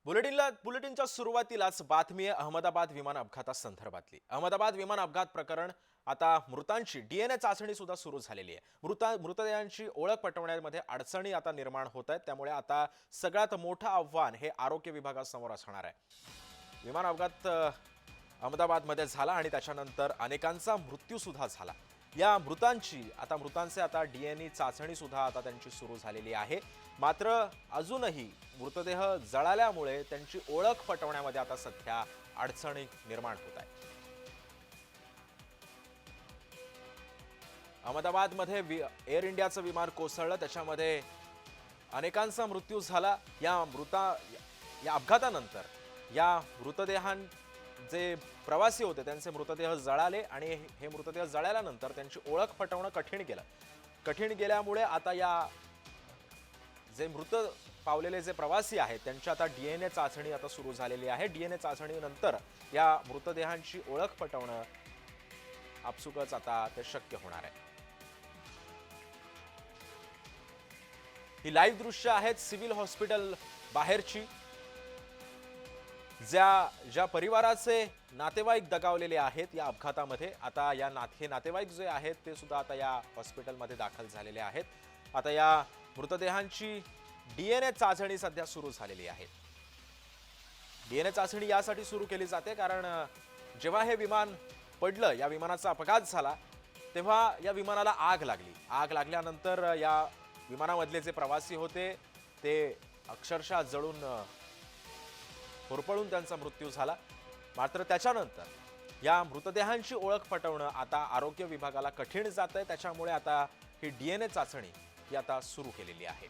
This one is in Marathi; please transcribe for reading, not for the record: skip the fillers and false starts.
बुलेटिनच्या सुरुवातीलाच बातमी आहे अहमदाबाद विमान अपघातासंदर्भातली। अहमदाबाद विमान अपघात प्रकरण आता मृतांची डीएनए चाचणी सुद्धा सुरू झालेली आहे। मृतदेहांची ओळख पटवण्यामध्ये अडचणी आता निर्माण होत आहेत, त्यामुळे आता सगळ्यात मोठं आव्हान हे आरोग्य विभागासमोर असणार आहे। विमान अपघात अहमदाबादमध्ये झाला आणि त्याच्यानंतर अनेकांचा मृत्यू सुद्धा झाला। या मृतांचे आता डीएनए चाचणी सुद्धा आता त्यांची सुरू झालेली आहे। मात्र अजूनही मृतदेह जळाल्यामुळे त्यांची ओळख पटवण्यामध्ये आता सध्या अडचणी निर्माण होत आहेत। अहमदाबादमध्ये एअर इंडियाचं विमान कोसळलं, त्याच्यामध्ये अनेकांचा मृत्यू झाला। या अपघातानंतर या जे प्रवासी होते त्यांचे मृतदेह जळाले आणि हे मृतदेह जळाल्यानंतर त्यांची ओळख पटवणं कठीण गेल्यामुळे आता या जे मृत पावलेले जे प्रवासी आहेत त्यांची आता डीएनए चाचणी आता सुरू झालेली आहे। डीएनए चाचणीनंतर या मृतदेहांची ओळख पटवणं आपसुकच आता ते शक्य होणार आहे। ही लाईव्ह दृश्य आहेत सिव्हिल हॉस्पिटल बाहेरची। ज्या परिवाराचे नातेवाईक दगावलेले आहेत या अपघातामध्ये, आता हे नातेवाईक जे आहेत ते सुद्धा आता या हॉस्पिटलमध्ये दाखल झालेले आहेत। आता या मृतदेहांची डीएनए चाचणी सध्या सुरू झालेली आहे। डीएनए चाचणी यासाठी सुरू केली जाते कारण जेव्हा हे विमान पडलं, या विमानाचा अपघात झाला, तेव्हा या विमानाला आग लागली। आग लागल्यानंतर या विमानामधले जे प्रवासी होते ते अक्षरशः जळून होरपळून त्यांचा मृत्यू झाला। मात्र त्याच्यानंतर या मृतदेहांची ओळख पटवणं आता आरोग्य विभागाला कठीण जातंय, त्याच्यामुळे आता ही डीएनए चाचणी ही आता सुरू केलेली आहे।